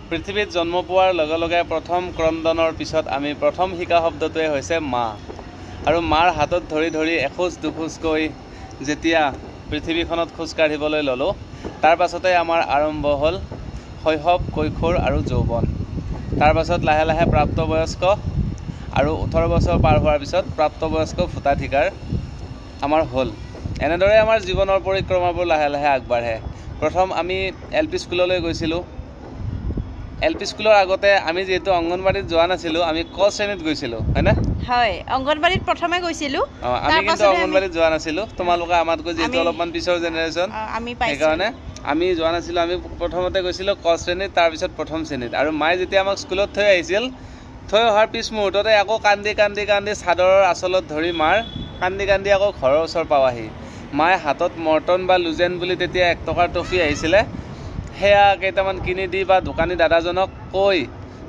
পৃথিৱীত জন্ম পোৱাৰ লগে লগে প্ৰথম ক্ৰন্দনৰ পিছত আমি প্ৰথম শিকা শব্দটোৱে হৈছে মা আৰু মাৰ হাতত ধৰি ধৰি এখোজ দুখোজকৈ যেতিয়া পৃথিৱীখনত খোজ কাঢ়িবলৈ ল'লোঁ তাৰ পাছতে আমাৰ আৰম্ভ হ'ল শৈশৱ কৈশোৰ আৰু যৌৱন তাৰ পাছত লাহে লাহে প্ৰাপ্তবয়স্ক আৰু 18 বছৰ পাৰ হোৱাৰ পিছত প্ৰাপ্তবয়স্ক ভোটাধিকাৰ আমাৰ হ'ল এনেদৰে আমাৰ জীৱনৰ পৰিক্ৰমাবোৰ লাহে লাহে আগবাঢ়ে প্ৰথম আমি এলপি স্কুললৈ গৈছিলোঁ এলপি স্কুলৰ আগতে আমি যেহেতু অংগনবাড়ীত যোৱা নাছিলোঁ আমি ক শ্ৰেণীত গৈছিলোঁ হয় না হয় অংগনবাড়ীত প্ৰথমে গৈছিলোঁ আমি কিন্তু অংগনবাড়ীত যোৱা নাছিলোঁ তোমালোকে আমাতকৈ যেহেতু অলপমান পিছৰ জেনেৰেশ্যন সেইকাৰণে আমি যোৱা নাছিলোঁ আমি প্ৰথমতে গৈছিলোঁ ক শ্ৰেণীত তাৰপিছত প্ৰথম শ্ৰেণীত আৰু মায়ে যেতিয়া আমাক স্কুলত থৈ আহিছিল থৈ অহাৰ পিছ মুহূৰ্ততে আকৌ কান্দি কান্দি কান্দি চাদৰৰ আঁচলত ধৰি মাৰ কান্দি কান্দি আকৌ ঘৰৰ ওচৰ পাৱাহি মায়ে হাতত মৰ্টন বা লুজেন বুলি তেতিয়া 1 টকাৰ টফি আহিছিলে সেয়া কেইটামান কিনি দি বা দোকানী দাদাজনক কৈ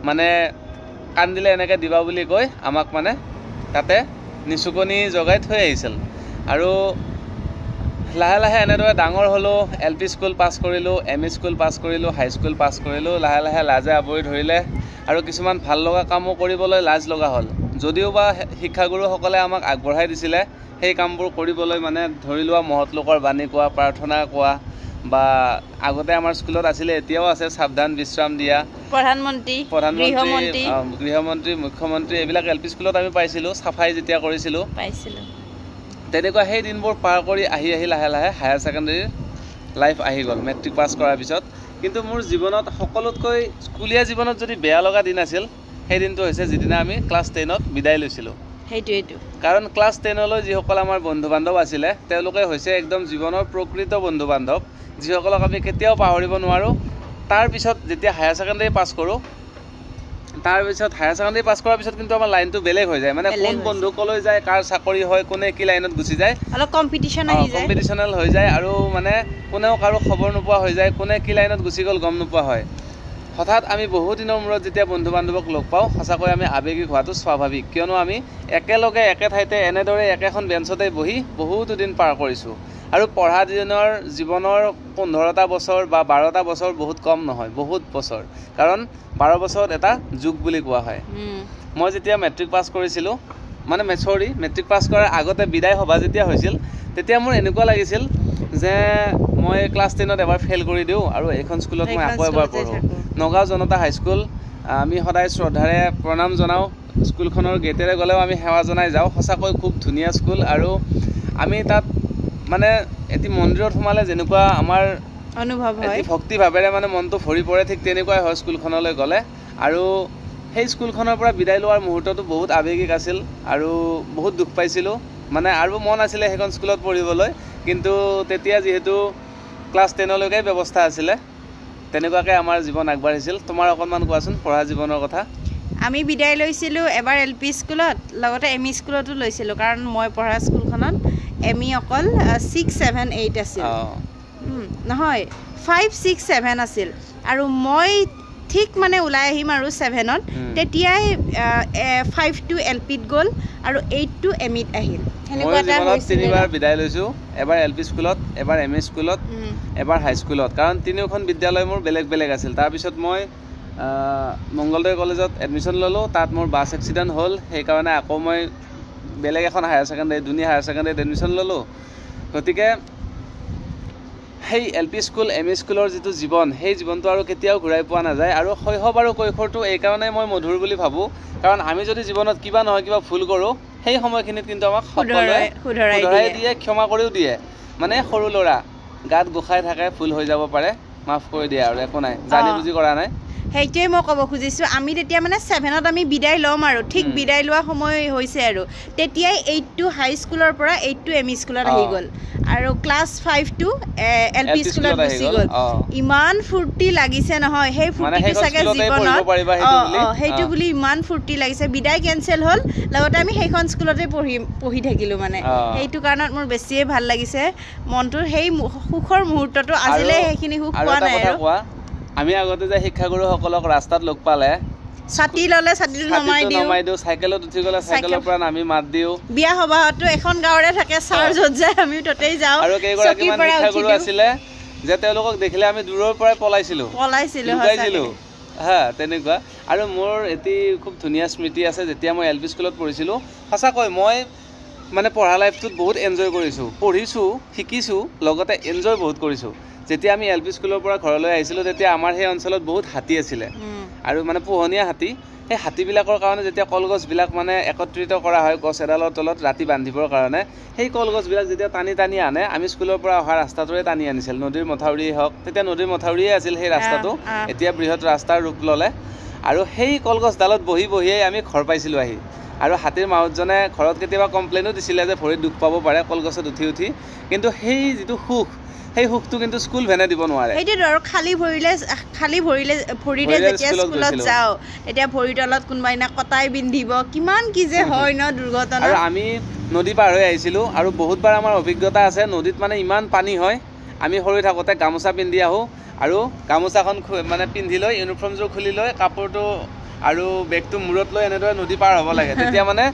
মানে কান্দিলে এনেকৈ দিবা বুলি কৈ আমাক মানে তাতে নিচুকনি জগাই থৈ আহিছিল আৰু লাহে লাহে এনেদৰে ডাঙৰ হ'লোঁ এলপি স্কুল পাছ কৰিলোঁ এমই স্কুল পাছ কৰিলোঁ হাই স্কুল পাছ কৰিলোঁ লাহে লাহে লাজে আৱৰি ধৰিলে আৰু কিছুমান ভাল লগা কামো কৰিবলৈ লাজ লগা হ'ল যদিও বা শিক্ষাগুৰুসকলে আমাক আগবঢ়াই দিছিলে সেই কামবোৰ কৰিবলৈ মানে ধৰি লোৱা মহৎ লোকৰ বাণী কোৱা প্ৰাৰ্থনা কোৱা বা আগতে আমাৰ স্কুলত আছিলে এতিয়াও আছে সাৱধান বিশ্ৰাম দিয়া প্ৰধানমন্ত্ৰী গৃহমন্ত্ৰী মুখ্যমন্ত্ৰী এইবিলাক এলপি স্কুলত আমি পাইছিলোঁ চাফাই যেতিয়া কৰিছিলোঁ তেনেকুৱা সেই দিনবোৰ পাৰ কৰি আহি আহি লাহে লাহে হায়াৰ ছেকেণ্ডেৰীৰ লাইফ আহি গ'ল মেট্ৰিক পাছ কৰাৰ পিছত কিন্তু মোৰ জীৱনত সকলোতকৈ স্কুলীয়া জীৱনত যদি বেয়া লগা দিন আছিল সেই দিনটো হৈছে যিদিনা আমি ক্লাছ 10ত বিদায় লৈছিলোঁ সেইটোৱেইটো কাৰণ ক্লাছ 10লৈ যিসকল আমাৰ বন্ধু বান্ধৱ আছিলে তেওঁলোকে হৈছে একদম জীৱনৰ প্ৰকৃত বন্ধু বান্ধৱ যিসকলক আমি কেতিয়াও পাহৰিব নোৱাৰোঁ তাৰপিছত যেতিয়া হায়াৰ ছেকেণ্ডেৰী পাছ কৰোঁ তাৰপিছত হায়াৰ ছেকেণ্ডেৰী পাছ কৰাৰ পিছত কিন্তু আমাৰ লাইনটো বেলেগ হৈ যায় মানে কোন বন্ধু কলৈ যায় কাৰ চাকৰি হয় কোনে কি লাইনত গুচি যায় অলপ কম্পিটিশ্যনেল হৈ যায় আৰু মানে কোনেও কাৰো খবৰ নোপোৱা হৈ যায় কোনে কি লাইনত গুচি গ'ল গম নোপোৱা হয় হঠাৎ আমি বহু দিনৰ মূৰত যেতিয়া বন্ধু বান্ধৱক লগ পাওঁ সঁচাকৈ আমি আৱেগিক হোৱাটো স্বাভাৱিক কিয়নো আমি একেলগে একে ঠাইতে এনেদৰে একেখন বেঞ্চতে বহি বহুতো দিন পাৰ কৰিছোঁ আৰু পঢ়া দিনৰ জীৱনৰ 15টা বছৰ বা 12টা বছৰ বহুত কম নহয় বহুত বছৰ কাৰণ 12 বছৰত এটা যুগ বুলি কোৱা হয় মই যেতিয়া মেট্ৰিক পাছ কৰিছিলোঁ মানে মেট্ৰিক পাছ কৰাৰ আগতে বিদায় সভা যেতিয়া হৈছিল তেতিয়া মোৰ এনেকুৱা লাগিছিল যে মই ক্লাছ 10ত এবাৰ ফেইল কৰি দিওঁ আৰু এইখন স্কুলত মই আকৌ এবাৰ পঢ়োঁ নগাঁও জনতা হাইস্কুল আমি সদায় শ্ৰদ্ধাৰে প্ৰণাম জনাওঁ স্কুলখনৰ গেটেৰে গ'লেও আমি সেৱা জনাই যাওঁ সঁচাকৈ খুব ধুনীয়া স্কুল আৰু আমি তাত মানে এটি মন্দিৰত সোমালে যেনেকুৱা আমাৰ অনুভৱ হয় ভক্তি ভাৱেৰে মানে মনটো ভৰি পৰে ঠিক তেনেকুৱাই হয় স্কুলখনলৈ গ'লে আৰু সেই স্কুলখনৰ পৰা বিদায় লোৱাৰ মুহূৰ্তটো বহুত আৱেগিক আছিল আৰু বহুত দুখ পাইছিলোঁ মানে আৰু মন আছিলে সেইখন স্কুলত পঢ়িবলৈ কিন্তু তেতিয়া যিহেতু ক্লাছ 10লৈকে ব্যৱস্থা আছিলে তেনেকুৱাকৈ আমাৰ জীৱন আগবাঢ়িছিল তোমাৰ অকণমান কোৱাচোন পঢ়া জীৱনৰ কথা আমি বিদায় লৈছিলোঁ এবাৰ এলপি স্কুলত লগতে এমই স্কুলতো লৈছিলোঁ কাৰণ মই পঢ়া স্কুলখনত এমই অকল 6, 7, 8 আছিল নহয় 5, 6, 7 আছিল আৰু মই ঠিক মানে ওলাই আহিম আৰু 7ত তেতিয়াই 5 টু এলপিত গ'ল আৰু 8 টু এমইত আহিল সেনেকুৱা এটা হৈছিল তিনিবাৰ বিদায় লৈছোঁ এবাৰ এলপি স্কুলত এবাৰ এমই স্কুলত এবাৰ হাই স্কুলত কাৰণ তিনিওখন বিদ্যালয় মোৰ বেলেগ বেলেগ আছিল তাৰপিছত মই মংগলদৈ কলেজত এডমিশ্যন ল'লোঁ তাত মোৰ বাছ এক্সিডেণ্ট হ'ল সেইকাৰণে আকৌ মই বেলেগ এখন হায়াৰ ছেকেণ্ডেৰী দুনী হায়াৰ ছেকেণ্ডেৰীত এডমিশ্যন ল'লোঁ গতিকে সেই এলপি স্কুল এমই স্কুলৰ যিটো জীৱন সেই জীৱনটো আৰু কেতিয়াও ঘূৰাই পোৱা নাযায় আৰু শৈশৱ আৰু কৈশোৰটো এইকাৰণে মই মধুৰ বুলি ভাবোঁ কাৰণ আমি যদি জীৱনত কিবা নহয় কিবা ভুল কৰোঁ সেই সময়খিনিত কিন্তু আমাক শুধৰাই দিয়ে ক্ষমা কৰিও দিয়ে মানে সৰু ল'ৰা গাত গোসাই থাকে ভুল হৈ যাব পাৰে মাফ কৰি দিয়ে আৰু একো নাই জানি বুজি কৰা নাই সেইটোৱে মই ক'ব খুজিছোঁ আমি তেতিয়া মানে 7ত আমি বিদায় ল'ম আৰু ঠিক বিদায় লোৱা সময় হৈছে আৰু তেতিয়াই 8 টু হাই স্কুলৰ পৰা 8 টু এমই স্কুলত আহি গ'ল আৰু ক্লাছ 5 টু এলপি স্কুলত গুচি গ'ল ইমান ফূৰ্তি লাগিছে নহয় সেই ফূৰ্তিটো চাগে জীৱনত সেইটো বুলি ইমান ফূৰ্তি লাগিছে বিদায় কেঞ্চেল হ'ল লগতে আমি সেইখন স্কুলতে পঢ়ি থাকিলোঁ মানে সেইটো কাৰণত মোৰ বেছিয়ে ভাল লাগিছে মনটোৰ সেই সুখৰ মুহূৰ্তটো আজিলৈ সেইখিনি সুখ পোৱা নাই আৰু আমি আগতে যে শিক্ষাগুৰুসকলক ৰাস্তাত লগ পালে ছাতি ল'লে ছাতিটো নমাই দিওঁ চাইকেলত উঠি গ'লে চাইকেলৰ পৰা নামি মাত দিওঁ বিয়া সবাহতো এখন গাঁৱৰে থাকে ছাৰ য'ত যায় আমিও তাতেই যাওঁ আৰু কেইগৰাকীমান শিক্ষাগুৰু আছিলে যে তেওঁলোকক দেখিলে আমি দূৰৰ পৰাই পলাইছিলোঁ হা তেনেকুৱা আৰু মোৰ এটি খুব ধুনীয়া স্মৃতি আছে যেতিয়া মই এলপি স্কুলত পঢ়িছিলোঁ সঁচাকৈ মই মানে পঢ়া লাইফটোত বহুত এনজয় কৰিছোঁ পঢ়িছোঁ শিকিছোঁ লগতে এনজয় বহুত কৰিছোঁ যেতিয়া আমি এলপি স্কুলৰ পৰা ঘৰলৈ আহিছিলোঁ তেতিয়া আমাৰ সেই অঞ্চলত বহুত হাতী আছিলে আৰু মানে পোহনীয়া হাতী সেই হাতীবিলাকৰ কাৰণে যেতিয়া কলগছবিলাক মানে একত্ৰিত কৰা হয় গছ এডালৰ তলত ৰাতি বান্ধিবৰ কাৰণে সেই কলগছবিলাক যেতিয়া টানি আনে আমি স্কুলৰ পৰা অহা ৰাস্তাটোৰে টানি আনিছিল নদীৰ মথাউৰিয়ে হওক তেতিয়া নদীৰ মথাউৰিয়ে আছিল সেই ৰাস্তাটো এতিয়া বৃহৎ ৰাস্তাৰ ৰূপ ল'লে আৰু সেই কলগছডালত বহিয়ে আমি ঘৰ পাইছিলোঁ আহি আৰু হাতীৰ মাউতজনে ঘৰত কেতিয়াবা কমপ্লেইনো দিছিলে যে ভৰিত দুখ পাব পাৰে কলগছত উঠি কিন্তু সেই যিটো সুখ সেই সুখটো কিন্তু স্কুল ভেনে দিব নোৱাৰে এইটো আৰু খালি ভৰিৰে যেতিয়া স্কুলত যাওঁ এতিয়া ভৰিৰ তলত কোনোবাই না কটাই বিন্ধিব কিমান কি যে হয় ন দুৰ্ঘটনা আৰু আমি নদী পাৰ হৈ আহিছিলোঁ আৰু বহুতবাৰ আমাৰ অভিজ্ঞতা আছে নদীত মানে ইমান পানী হয় আমি সৰু থাকোঁতে গামোচা পিন্ধি আহোঁ আৰু গামোচাখন মানে পিন্ধি লৈ ইউনিফৰ্মযোৰ খুলি লৈ কাপোৰটো আৰু বেগটো মূৰত লৈ এনেদৰে নদী পাৰ হ'ব লাগে তেতিয়া মানে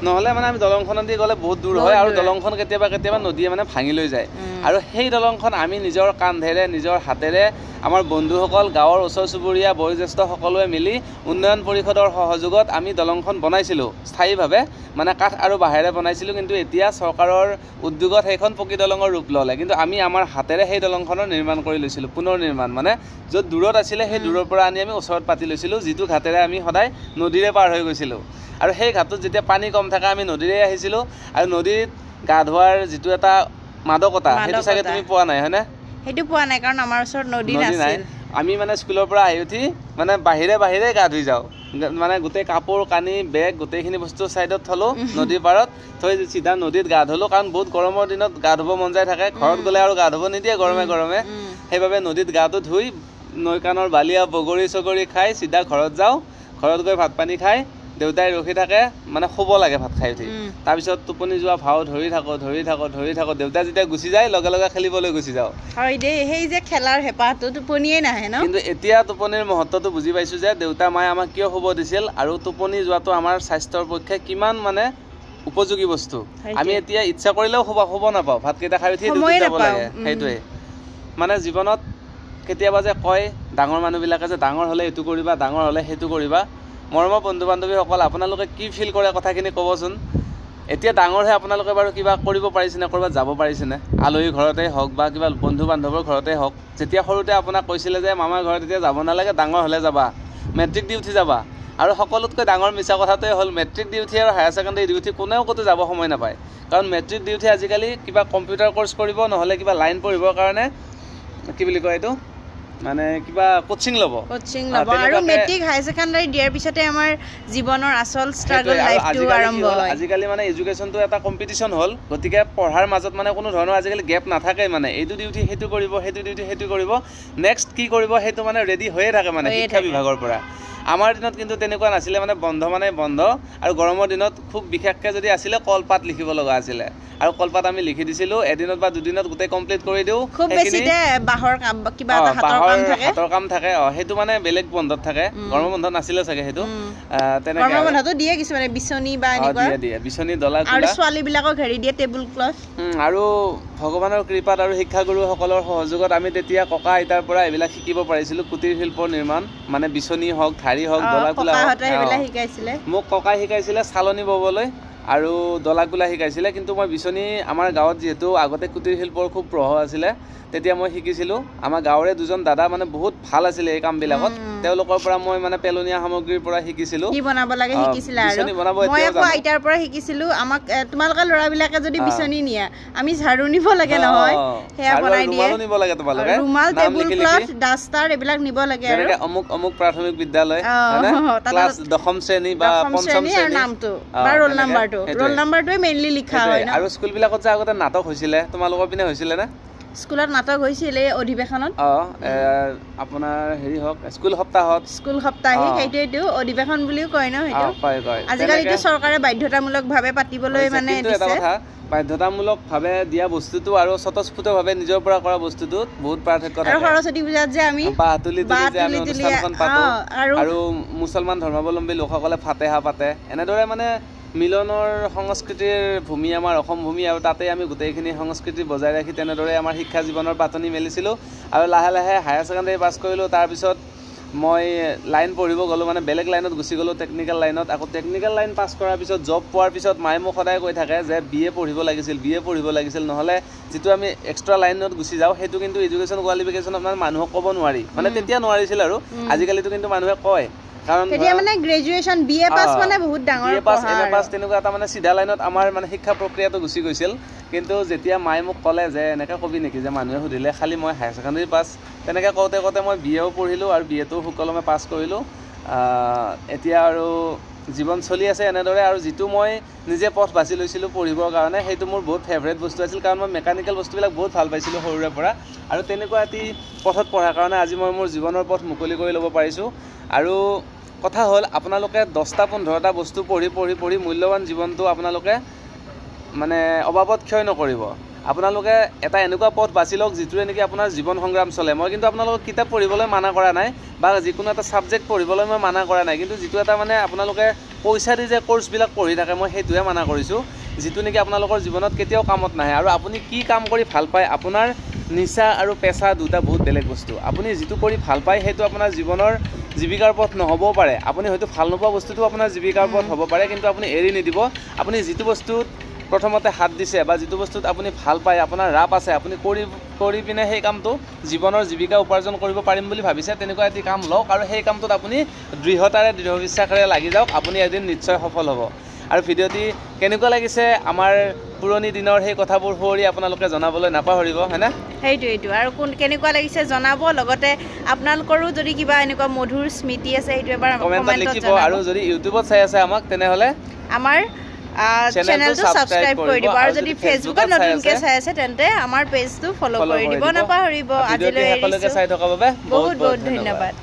নহ'লে মানে আমি দলংখনত দি গ'লে বহুত দূৰ হয় আৰু দলংখন কেতিয়াবা নদীয়ে মানে ভাঙি লৈ যায় আৰু সেই দলংখন আমি নিজৰ কান্ধেৰে নিজৰ হাতেৰে আমাৰ বন্ধুসকল গাঁৱৰ ওচৰ চুবুৰীয়া বয়োজ্যেষ্ঠ সকলোৱে মিলি উন্নয়ন পৰিষদৰ সহযোগত আমি দলংখন বনাইছিলোঁ স্থায়ীভাৱে মানে কাঠ আৰু বাঁহেৰে বনাইছিলোঁ কিন্তু এতিয়া চৰকাৰৰ উদ্যোগত সেইখন পকী দলঙৰ ৰূপ ল'লে কিন্তু আমি আমাৰ হাতেৰে সেই দলংখনৰ নিৰ্মাণ কৰি লৈছিলোঁ পুনৰ নিৰ্মাণ মানে য'ত দূৰত আছিলে সেই দূৰৰ পৰা আনি আমি ওচৰত পাতি লৈছিলোঁ যিটো ঘাটেৰে আমি সদায় নদীৰে পাৰ হৈ গৈছিলোঁ আৰু সেই ঘাটত যেতিয়া পানী কম থাকে আমি নদীৰে আহিছিলোঁ আৰু নদীত গা ধোৱাৰ যিটো এটা মাদকতা সেইটো চাগে তুমি পোৱা নাই হয়নে সেইটো পোৱা নাই কাৰণ আমাৰ ওচৰত নদী নাছিল আমি মানে স্কুলৰ পৰা আহি উঠি মানে বাহিৰে গা ধুই যাওঁ মানে গোটেই কাপোৰ কানি বেগ গোটেইখিনি বস্তু ছাইডত থলোঁ নদীৰ পাৰত থৈ চিধা নদীত গা ধুলোঁ কাৰণ বহুত গৰমৰ দিনত গা ধুব মন যায় থাকে ঘৰত গ'লে আৰু গা ধুব নিদিয়ে গৰমে সেইবাবে নদীত গাটো ধুই নৈ কাণৰ বালিয়া বগৰী চগৰী খাই চিধা ঘৰত যাওঁ ঘৰত গৈ ভাত পানী খাই দেউতাই ৰখি থাকে মানে শুব লাগে ভাত খাই উঠি তাৰপিছত টোপনি যোৱা ভাও ধৰি থাকোঁ দেউতাই যেতিয়া গুচি যায় লগে খেলিবলৈ গুচি যাওঁ হয় দেই সেই যে খেলাৰ হেঁপাহটো টোপনিয়ে নাহে ন কিন্তু এতিয়া টোপনিৰ মহত্বটো বুজি পাইছোঁ যে দেউতা মায়ে আমাক কিয় শুব দিছিল আৰু টোপনি যোৱাটো আমাৰ স্বাস্থ্যৰ পক্ষে কিমান মানে উপযোগী বস্তু আমি এতিয়া ইচ্ছা কৰিলেও শুব নাপাওঁ ভাতকেইটা খাই উঠি ডিউটিত যাব লাগে সেইটোৱে মানে জীৱনত কেতিয়াবা যে কয় ডাঙৰ মানুহবিলাকে যে ডাঙৰ হ'লে এইটো কৰিবা ডাঙৰ হ'লে সেইটো কৰিবা মৰমৰ বন্ধু বান্ধৱীসকল আপোনালোকে কি ফিল কৰে কথাখিনি ক'বচোন এতিয়া ডাঙৰ হৈ আপোনালোকে বাৰু কিবা কৰিব পাৰিছেনে ক'ৰবাত যাব পাৰিছেনে আলহী ঘৰতে হওক বা কিবা বন্ধু বান্ধৱৰ ঘৰতে হওক যেতিয়া সৰুতে আপোনাক কৈছিলে যে মামাৰ ঘৰত এতিয়া যাব নালাগে ডাঙৰ হ'লে যাবা মেট্ৰিক দি উঠি যাবা আৰু সকলোতকৈ ডাঙৰ মিছা কথাটোৱে হ'ল মেট্ৰিক দি উঠি আৰু হায়াৰ ছেকেণ্ডেৰী দি উঠি কোনেও ক'তো যাব সময় নাপায় কাৰণ মেট্ৰিক দি উঠি আজিকালি কিবা কম্পিউটাৰ কোৰ্চ কৰিব নহ'লে কিবা লাইন পঢ়িবৰ কাৰণে কি বুলি কয় এইটো মানে কিবা কোচিং ল'ব আৰু মেট্ৰিক হায়াৰ ছেকেণ্ডাৰী দিয়াৰ পিছতে আমাৰ জীৱনৰ আচল ষ্ট্ৰাগল লাইফটো আৰম্ভ হয় আজিকালি মানে এডুকেশ্যনটো এটা কম্পিটিশ্যন হ'ল গতিকে পঢ়াৰ মাজত মানে কোনো ধৰণৰ আজিকালি গেপ নাথাকে মানে এইটো ডিউটি সেইটো কৰিব সেইটো ডিউটি সেইটো কৰিব নেক্সট কি কৰিব সেইটো মানে ৰেডি হৈয়ে থাকে মানে শিক্ষা বিভাগৰ পৰা আমাৰ দিনত কিন্তু তেনেকুৱা নাছিলে মানে বন্ধ আৰু গৰমৰ দিনত খুব বিশেষকৈ যদি আছিলে কলপাত লিখিব লগা আছিলে আৰু কলপাত আমি লিখি দিছিলোঁ এদিনত বা দুদিনত গোটেই কমপ্লিট কৰি দিওঁ খুব বেছিতে বাঁহৰ কিবা এটা হাতৰ কাম থাকে সেইটো মানে বেলেগ বন্ধত থাকে গৰমৰ বন্ধত নাছিলে চাগে সেইটো তেনেকৈ গৰমৰ বন্ধতো দিয়ে কিছুমানে বিচনী বা এনেকুৱা দিয়ে বিচনী ডলা আৰু ছোৱালীবিলাকক হেৰি দিয়ে টেবুল ক্লথ আৰু ভগৱানৰ কৃপাত আৰু শিক্ষাগুৰুসকলৰ সহযোগত আমি তেতিয়া ককা আইতাৰ পৰা এইবিলাক শিকিব পাৰিছিলোঁ কুটিৰ শিল্পৰ নিৰ্মাণ মানে বিচনী হওক ধাৰী হওক ডলা কুলা মোক ককাই শিকাইছিলে চালনী ববলৈ আৰু ডলা কুলা শিকাইছিলে কিন্তু মই বিচনী আমাৰ গাঁৱত যিহেতু আগতে কুটিৰ শিল্পৰ খুব প্ৰভাৱ আছিলে তেতিয়া মই শিকিছিলোঁ আমাৰ গাঁৱৰে দুজন দাদা মানে বহুত ভাল আছিলে এই কামবিলাকত তেওঁলোকৰ পৰা মই মানে পেলনীয়া সামগ্ৰীৰ পৰা শিকিছিলোঁ কি বনাব লাগে শিকিছিলা আৰু মই আকৌ আইতাৰ পৰা শিকিছিলোঁ আমাক তোমালোকে ল'ৰাবিলাকে যদি বিচনী নিয়া আমি ঝাৰু নিব লাগে নহয় সেয়া বনাই দিয়ে নিব লাগে তোমালোকে ৰুমাল টেবুল ক্লথ ডাষ্টাৰ এইবিলাক নিব লাগে আৰু যেনেকৈ অমুক প্ৰাথমিক বিদ্যালয় ক্লাছ 10ম শ্ৰেণী বা 5ম শ্ৰেণী নামটো বা ৰোল নাম্বাৰটোৱে মেইনলি লিখা হয় আৰু স্কুলবিলাকত যে আগতে নাটক হৈছিলে তোমালোকৰ পিনে হৈছিলে নে স্কুলত নাটক হৈছিল এই অধিৱেশনত আপোনাৰ হেৰি হওক স্কুল সপ্তাহিক সেইটোৱেইটো অধিৱেশন বুলিও কয় ন সেইটো আজিকালিতো চৰকাৰে বাধ্যতামূলকভাৱে পাতিবলৈ মানে দিছে বাধ্যতামূলকভাৱে দিয়া বস্তুটো আৰু স্বতঃস্ফূৰ্তভাৱে নিজৰ পৰা কৰা বস্তুটোত বহুত পাৰ্থক্য থাকে আৰু সৰস্বতী পূজাত যে আমি তুলি আমি অনুষ্ঠানখন পাতোঁ আৰু মুছলমান ধৰ্মাৱলম্বী লোকসকলে ফাতেহা পাতে এনেদৰে মানে মিলনৰ সংস্কৃতিৰ ভূমি আমাৰ অসম ভূমি আৰু তাতে আমি গোটেইখিনি সংস্কৃতি বজাই ৰাখি তেনেদৰে আমাৰ শিক্ষা জীৱনৰ পাতনি মেলিছিলোঁ আৰু লাহে লাহে হায়াৰ ছেকেণ্ডেৰী পাছ কৰিলোঁ তাৰপিছত মই লাইন পঢ়িব গ'লোঁ মানে বেলেগ লাইনত গুচি গ'লোঁ টেকনিকেল লাইনত আকৌ টেকনিকেল লাইন পাছ কৰাৰ পিছত জব পোৱাৰ পিছত মায়ে মোক সদায় কৈ থাকে যে BA পঢ়িব লাগিছিল নহ'লে যিটো আমি এক্সট্ৰা লাইনত গুচি যাওঁ সেইটো কিন্তু এডুকেশ্যন কোৱালিফিকেশ্যনত মানে মানুহক ক'ব নোৱাৰি মানে তেতিয়া নোৱাৰিছিল আৰু আজিকালিতো কিন্তু মানুহে কয় কাৰণ তেতিয়া মানে গ্ৰেজুৱেচন BA পাছ মানে বহুত ডাঙৰ পঢ়া MA পাছ তেনেকুৱা এটা মানে সিধা লাইনত আমাৰ মানে শিক্ষা প্ৰক্ৰিয়াটো গুচি গৈছিল কিন্তু যেতিয়া মায়ে মোক ক'লে যে এনেকৈ ক'বি নেকি যে মানুহে সুধিলে খালি মই হায়াৰ ছেকেণ্ডেৰী পাছ তেনেকৈ কওঁতে মই BAও পঢ়িলোঁ আৰু BAটো সুকলমে পাছ কৰিলোঁ এতিয়া আৰু জীৱন চলি আছে এনেদৰে আৰু যিটো মই নিজে পথ বাছি লৈছিলোঁ পঢ়িবৰ কাৰণে সেইটো মোৰ বহুত ফেভৰেট বস্তু আছিল কাৰণ মই মেকানিকেল বস্তুবিলাক বহুত ভাল পাইছিলোঁ সৰুৰে পৰা আৰু তেনেকুৱা এটি পথত পঢ়াৰ কাৰণে আজি মই মোৰ জীৱনৰ পথ মুকলি কৰি ল'ব পাৰিছোঁ আৰু কথা হ'ল আপোনালোকে 10টা 15টা বস্তু পঢ়ি মূল্যৱান জীৱনটো আপোনালোকে মানে অবাবত ক্ষয় নকৰিব আপোনালোকে এটা এনেকুৱা পথ বাছি লওক যিটোৰে নেকি আপোনাৰ জীৱন সংগ্ৰাম চলে মই কিন্তু আপোনালোকক কিতাপ পঢ়িবলৈ মানা কৰা নাই বা যিকোনো এটা ছাবজেক্ট পঢ়িবলৈ মই মানা কৰা নাই কিন্তু যিটো এটা মানে আপোনালোকে পইচা দি যে কোৰ্চবিলাক পঢ়ি থাকে মই সেইটোহে মানা কৰিছোঁ যিটো নেকি আপোনালোকৰ জীৱনত কেতিয়াও কামত নাহে আৰু আপুনি কি কাম কৰি ভাল পায় আপোনাৰ নিচা আৰু পেচা দুটা বহুত বেলেগ বস্তু আপুনি যিটো কৰি ভাল পায় সেইটো আপোনাৰ জীৱনৰ জীৱিকাৰ পথ নহ'বও পাৰে আপুনি হয়তো ভাল নোপোৱা বস্তুটো আপোনাৰ জীৱিকাৰ পথ হ'ব পাৰে কিন্তু আপুনি এৰি নিদিব আপুনি যিটো বস্তুত প্ৰথমতে হাত দিছে বা যিটো বস্তুত আপুনি ভাল পায় আপোনাৰ ৰাপ আছে আপুনি কৰি পিনে সেই কামটো জীৱনৰ জীৱিকা উপাৰ্জন কৰিব পাৰিম বুলি ভাবিছে তেনেকুৱা এটি কাম লওক আৰু সেই কামটোত আপুনি দৃঢ়তাৰে দৃঢ় বিশ্বাসেৰে লাগি যাওক আপুনি এদিন নিশ্চয় সফল হ'ব আৰু ভিডিঅ'টি কেনেকুৱা লাগিছে আমাৰ পুৰণি দিনৰ সেই কথাবোৰ সুঁৱৰি আপোনালোকে জনাবলৈ নাপাহৰিব হয়নে সেইটোৱেইটো আৰু কেনেকুৱা লাগিছে জনাব লগতে আপোনালোকৰো যদি কিবা এনেকুৱা মধুৰ স্মৃতি আছে সেইটো এবাৰ কমেণ্টত লিখিব আৰু যদি ইউটিউবত চাই আছে আমাক তেনেহ'লে আমাৰ চেনেলটো সাবস্ক্ৰাইব কৰি দিব আৰু যদি ফেচবুকত নতুনকৈ চাই আছে তেন্তে আমাৰ পেজটো ফলো কৰি দিব নাপাহৰিব আজিলৈ চাই থকাৰ বাবে বহুত বহুত ধন্যবাদ